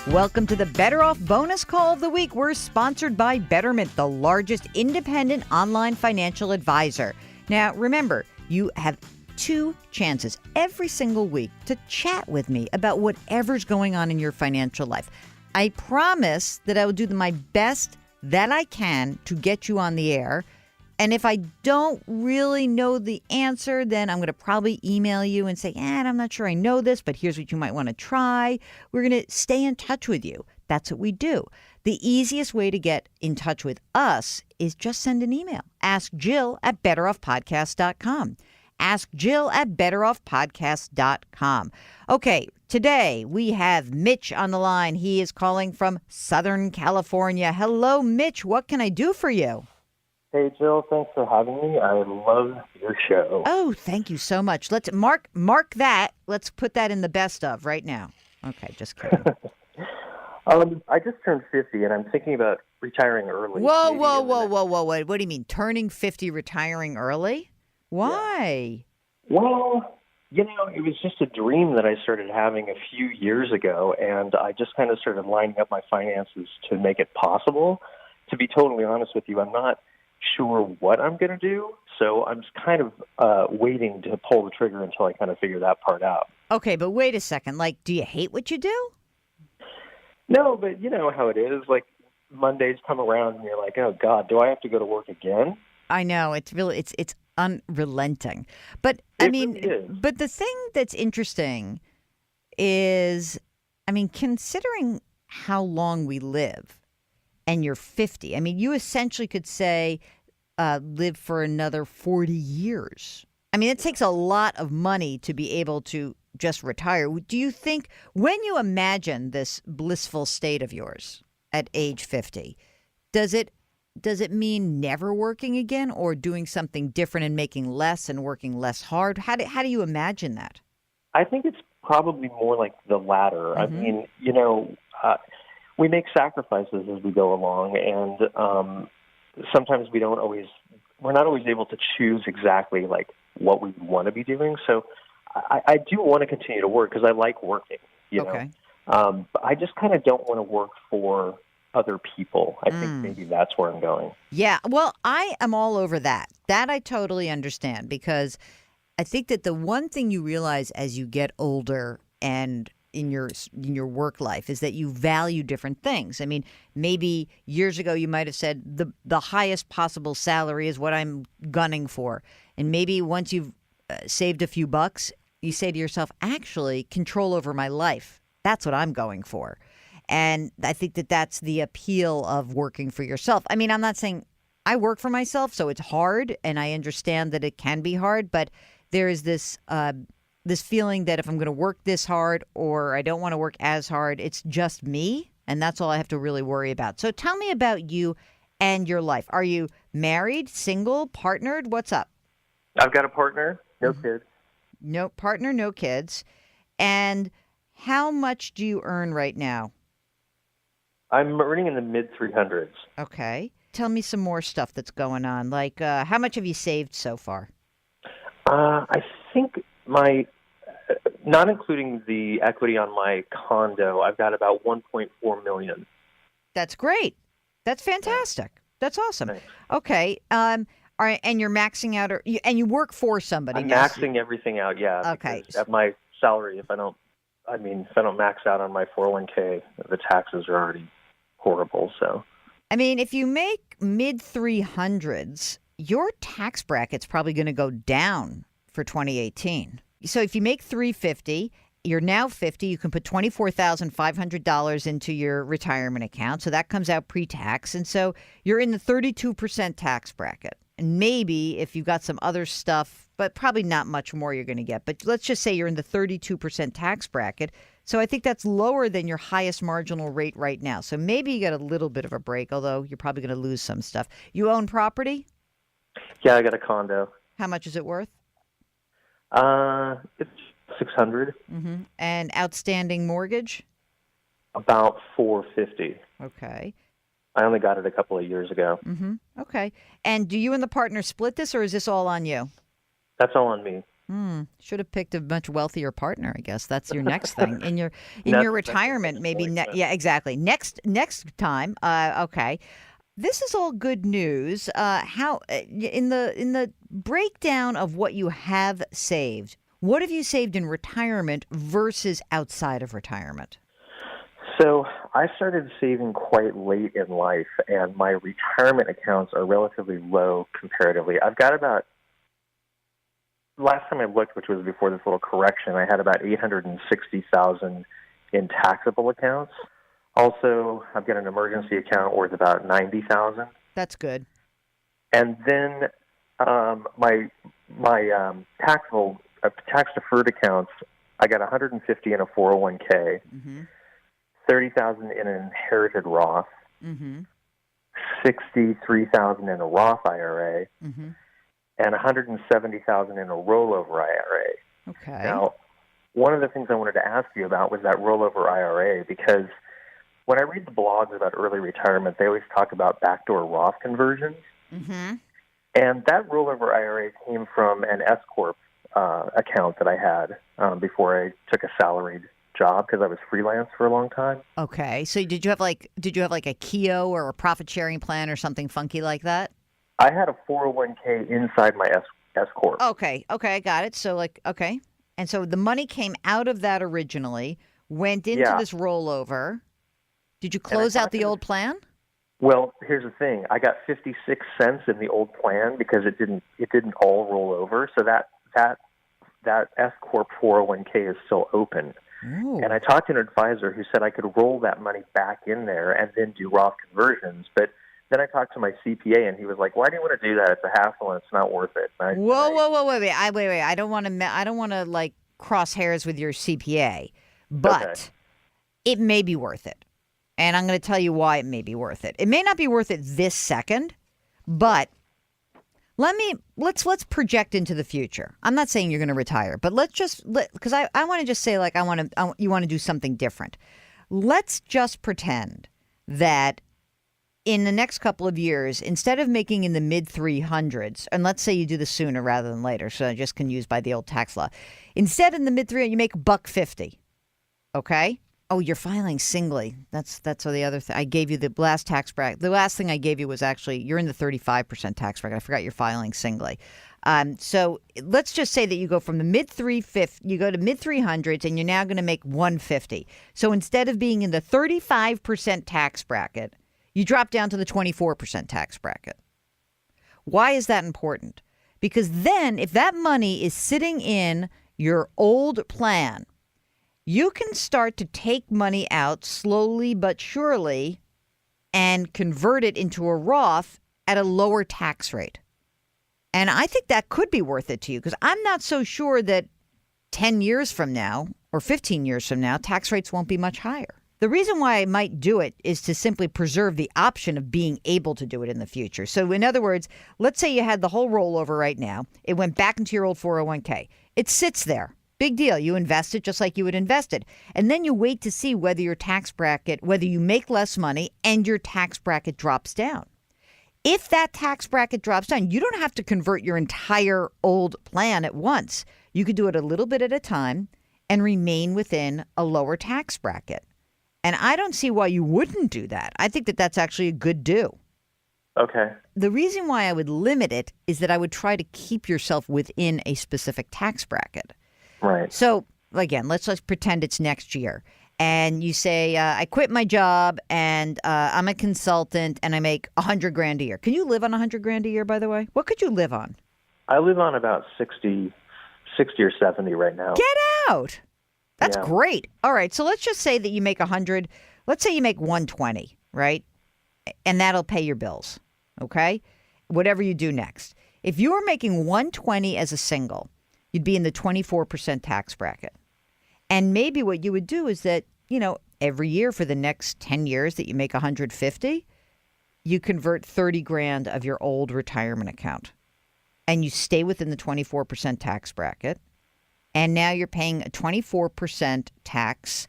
Welcome to the Better Off Bonus Call of the Week. We're sponsored by Betterment, the largest independent online financial advisor. Now, remember, you have 2 chances every single week to chat with me about whatever's going on in your financial life. I promise that I will do my best that I can to get you on the air. And if I don't really know the answer, then I'm going to probably email you and say, I'm not sure I know this, but here's what you might want to try. We're going to stay in touch with you. That's what we do. The easiest way to get in touch with us is just send an email. Ask Jill at betteroffpodcast.com. Ask Jill at betteroffpodcast.com. Okay, today we have Mitch on the line. He is calling from Southern California. Hello, Mitch. What can I do for you? Hey, Jill, thanks for having me. I love your show. Oh, thank you so much. Let's mark that. Let's put that in the best of right now. Okay, just kidding. I just turned 50, and I'm thinking about retiring early. Whoa. What do you mean, turning 50, retiring early? Why? Yeah. Well, it was just a dream that I started having a few years ago, and I just kind of started lining up my finances to make it possible. To be totally honest with you, I'm not sure what I'm going to do, so I'm just kind of waiting to pull the trigger until I kind of figure that part out. Okay, but wait a second. Do you hate what you do? No, but you know how it is. Mondays come around and you're like, oh, God, do I have to go to work again? I know. It's unrelenting. But, really is. But the thing that's interesting is, considering how long we live, and you're 50. You essentially could say live for another 40 years. It takes a lot of money to be able to just retire. Do you think, when you imagine this blissful state of yours at age 50, does it mean never working again or doing something different and making less and working less hard? How do you imagine that? I think it's probably more like the latter. Mm-hmm. We make sacrifices as we go along, and sometimes we're not always able to choose exactly what we want to be doing. So I do want to continue to work because I like working, Okay. But I just kind of don't want to work for other people. I think maybe that's where I'm going. Yeah. Well, I am all over that. That I totally understand, because I think that the one thing you realize as you get older and in your work life is that you value different things. Maybe years ago you might have said the highest possible salary is what I'm gunning for. And maybe once you've saved a few bucks, you say to yourself, actually, control over my life. That's what I'm going for. And I think that that's the appeal of working for yourself. I'm not saying I work for myself, so it's hard, and I understand that it can be hard, but there is this feeling that if I'm going to work this hard or I don't want to work as hard, it's just me, and that's all I have to really worry about. So tell me about you and your life. Are you married, single, partnered? What's up? I've got a partner, no kids. No partner, no kids. And how much do you earn right now? I'm earning in the mid-300s. Okay. Tell me some more stuff that's going on. How much have you saved so far? I think not including the equity on my condo, I've got about $1.4 million. That's great. That's fantastic. That's awesome. Thanks. Okay. All right, and you're maxing out, and you work for somebody. I'm maxing everything out, yeah. Okay. At my salary, if I don't max out on my 401k, the taxes are already horrible. So, if you make mid-300s, your tax bracket's probably going to go down for 2018. So if you make $350, you're now 50, you can put $24,500 into your retirement account. So that comes out pre-tax. And so you're in the 32% tax bracket. And maybe if you've got some other stuff, but probably not much more you're going to get. But let's just say you're in the 32% tax bracket. So I think that's lower than your highest marginal rate right now. So maybe you get a little bit of a break, although you're probably going to lose some stuff. You own property? Yeah, I got a condo. How much is it worth? It's $600. Mm-hmm. And outstanding mortgage? About $450. Okay. I only got it a couple of years ago. Mm-hmm. Okay. And do you and the partner split this, or is this all on you? That's all on me. Should have picked a much wealthier partner. I guess that's your next thing in your That's retirement. Maybe point, yeah, exactly. Next time. Okay, this is all good news. How in the breakdown of what you have saved? What have you saved in retirement versus outside of retirement? So I started saving quite late in life, and my retirement accounts are relatively low comparatively. I've got about, last time I looked, which was before this little correction, I had about 860,000 in taxable accounts. Also, I've got an emergency account worth about 90,000, That's good. and then my taxable tax deferred accounts, I got 150 in a 401k, Mm-hmm. 30,000 in an inherited Roth, Mm-hmm. 63,000 in a Roth IRA, Mm-hmm. and 170,000 in a rollover IRA. Okay. Now, one of the things I wanted to ask you about was that rollover IRA, because when I read the blogs about early retirement, they always talk about backdoor Roth conversions. Mm-hmm. And that rollover IRA came from an S Corp account that I had before I took a salaried job, because I was freelance for a long time. Okay. So did you have like a Keo or a profit sharing plan or something funky like that? I had a 401k inside my S Corp. Okay. Okay. I got it. So okay. And so the money came out of that originally, went into Yeah. this rollover. Did you I close out talked to the old plan? Well, here's the thing. I got 56 cents in the old plan because it didn't all roll over. So that S Corp 401k is still open. Ooh. And I talked to an advisor who said I could roll that money back in there and then do Roth conversions. But then I talked to my CPA, and he was like, "Why do you want to do that? It's a hassle, and it's not worth it." Whoa, wait. Wait. I don't want to like cross hairs with your CPA, but Okay. it may be worth it. And I'm going to tell you why it may be worth it. It may not be worth it this second, but let's project into the future. I'm not saying you're going to retire, but because I want to just say, like, you want to do something different. Let's just pretend that in the next couple of years, instead of making in the mid 300s, and let's say you do this sooner rather than later, so I just can use by the old tax law. Instead, in the mid 300s, you make $1.50. Okay. Oh, you're filing singly. That's the other thing. I gave you the last tax bracket. The last thing I gave you was actually you're in the 35% tax bracket. I forgot you're filing singly. So let's just say that you go from the mid 350, you go to mid 300s, and you're now going to make 150. So instead of being in the 35% tax bracket, you drop down to the 24% tax bracket. Why is that important? Because then if that money is sitting in your old plan, you can start to take money out slowly but surely and convert it into a Roth at a lower tax rate. And I think that could be worth it to you, because I'm not so sure that 10 years from now or 15 years from now, tax rates won't be much higher. The reason why I might do it is to simply preserve the option of being able to do it in the future. So in other words, let's say you had the whole rollover right now. It went back into your old 401k. It sits there. Big deal. You invest it just like you would invest it. And then you wait to see whether your tax bracket, whether you make less money and your tax bracket drops down. If that tax bracket drops down, you don't have to convert your entire old plan at once. You could do it a little bit at a time and remain within a lower tax bracket. And I don't see why you wouldn't do that. I think that that's actually a good do. Okay. The reason why I would limit it is that I would try to keep yourself within a specific tax bracket. Right. So, again, let's pretend it's next year. And you say, I quit my job and I'm a consultant and I make $100,000 a year. Can you live on $100,000 a year, by the way? What could you live on? I live on about 60 or 70 right now. Get out. That's Yeah. great. All right. So let's just say that you make 100. Let's say you make 120, right? And that'll pay your bills. Okay. Whatever you do next. If you were making 120 as a single, you'd be in the 24% tax bracket. And maybe what you would do is that, every year for the next 10 years that you make 150, you convert 30 grand of your old retirement account and you stay within the 24% tax bracket. And now you're paying a 24% tax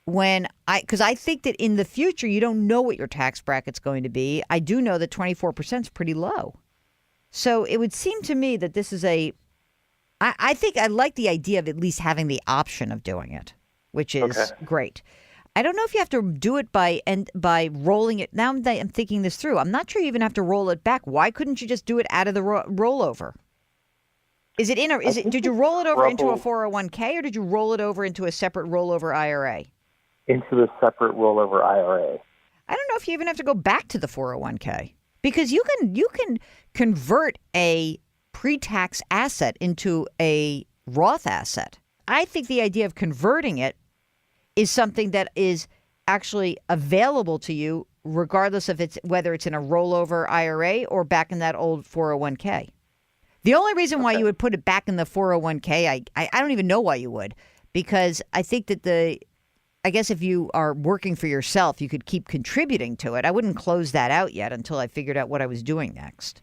because I think that in the future, you don't know what your tax bracket's going to be. I do know that 24% is pretty low. So it would seem to me that this is a I think I like the idea of at least having the option of doing it, which is great. I don't know if you have to do it by rolling it. Now that I'm thinking this through, I'm not sure you even have to roll it back. Why couldn't you just do it out of the rollover? Is it in a? Did you roll it over into a 401k or did you roll it over into a separate rollover IRA? Into the separate rollover IRA. I don't know if you even have to go back to the 401k because you can convert a pre-tax asset into a Roth asset. I think the idea of converting it is something that is actually available to you regardless of whether it's in a rollover IRA or back in that old 401k. The only reason why you would put it back in the 401k, I don't even know why you would, because I think that I guess if you are working for yourself, you could keep contributing to it. I wouldn't close that out yet until I figured out what I was doing next.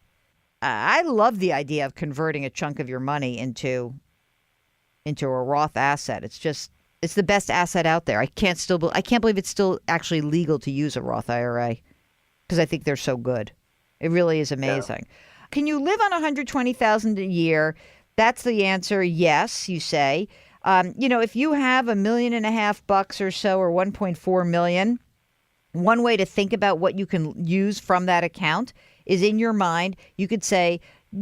I love the idea of converting a chunk of your money into a Roth asset. It's the best asset out there. I can't believe it's still actually legal to use a Roth IRA because I think they're so good. It really is amazing. Yeah. Can you live on $120,000 a year? That's the answer. Yes, you say. If you have $1.5 million or so, or 1.4 million, one way to think about what you can use from that account is in your mind. You could say,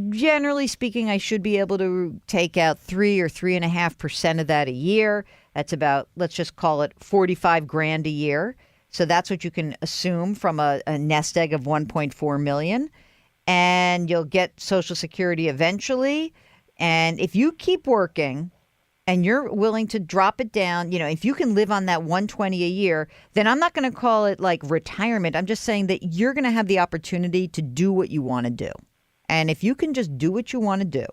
generally speaking, I should be able to take out 3 or 3.5% of that a year. That's about, let's just call it $45,000 a year. So that's what you can assume from a nest egg of 1.4 million. And you'll get Social Security eventually. And if you keep working and you're willing to drop it down, if you can live on that 120 a year, then I'm not going to call it like retirement. I'm just saying that you're going to have the opportunity to do what you want to do. And if you can just do what you want to do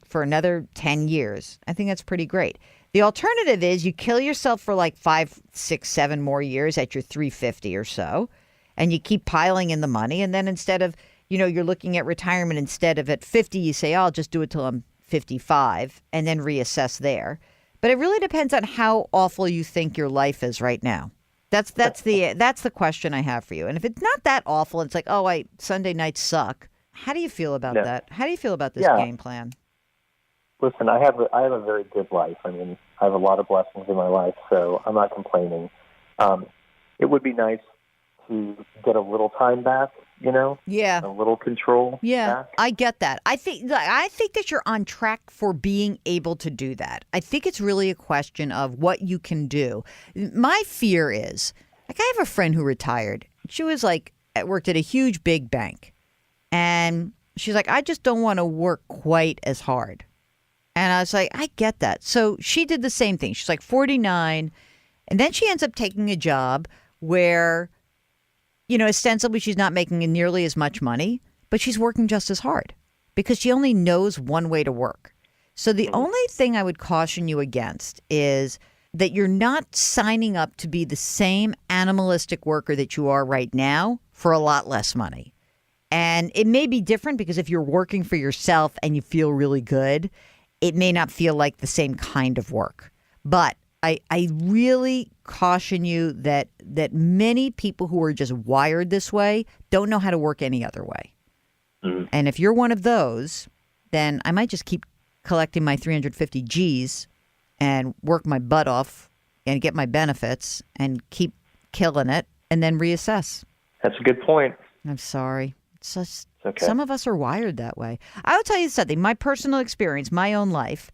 for another 10 years, I think that's pretty great. The alternative is you kill yourself for like 5, 6, 7 more years at your 350 or so, and you keep piling in the money. And then instead of, you're looking at retirement instead of at 50, you say, I'll just do it till I'm 55 and then reassess there. But it really depends on how awful you think your life is right now. That's the question I have for you. And if it's not that awful, it's like, Sunday nights suck. How do you feel about that? How do you feel about this game plan? Listen, I have a very good life. I mean, I have a lot of blessings in my life, so I'm not complaining. It would be nice to get a little time back, Yeah. A little control back. I get that. I think that you're on track for being able to do that. I think it's really a question of what you can do. My fear is, I have a friend who retired. She was worked at a huge big bank. And she's like, I just don't want to work quite as hard. And I was like, I get that. So she did the same thing. She's like 49. And then she ends up taking a job where, ostensibly she's not making nearly as much money, but she's working just as hard because she only knows one way to work. So the only thing I would caution you against is that you're not signing up to be the same animalistic worker that you are right now for a lot less money. And it may be different because if you're working for yourself and you feel really good, it may not feel like the same kind of work. But I really caution you that many people who are just wired this way don't know how to work any other way. Mm-hmm. And if you're one of those, then I might just keep collecting my 350 G's and work my butt off and get my benefits and keep killing it and then reassess. That's a good point. I'm sorry. It's just okay. Some of us are wired that way. I will tell you something. My personal experience, my own life,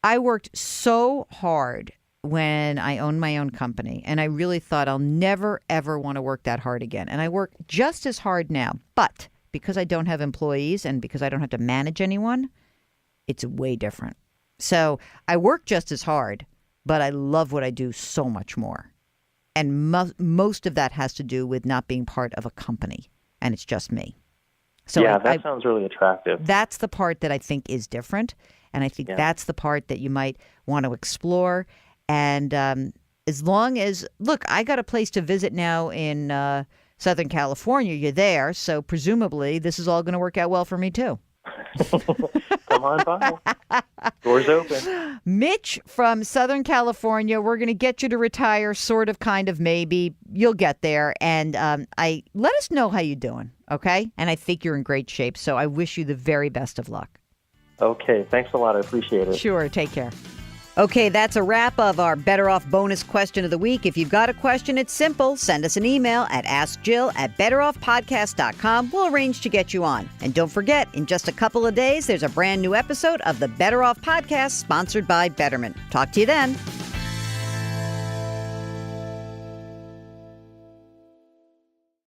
I worked so hard when I owned my own company. And I really thought I'll never, ever want to work that hard again. And I work just as hard now. But because I don't have employees and because I don't have to manage anyone, it's way different. So I work just as hard, but I love what I do so much more. And most of that has to do with not being part of a company. And it's just me. So that sounds really attractive. That's the part that I think is different. And I think that's the part that you might want to explore. And as long as, look, I got a place to visit now in Southern California. You're there. So presumably this is all going to work out well for me, too. Come on by. Doors open. Mitch from Southern California, we're going to get you to retire, sort of, kind of, maybe. You'll get there. And let us know how you're doing, okay? And I think you're in great shape. So I wish you the very best of luck. Okay, thanks a lot. I appreciate it. Sure, take care. Okay, that's a wrap of our Better Off bonus question of the week. If you've got a question, it's simple. Send us an email at askjill@betteroffpodcast.com. We'll arrange to get you on. And don't forget, in just a couple of days, there's a brand new episode of the Better Off Podcast sponsored by Betterment. Talk to you then.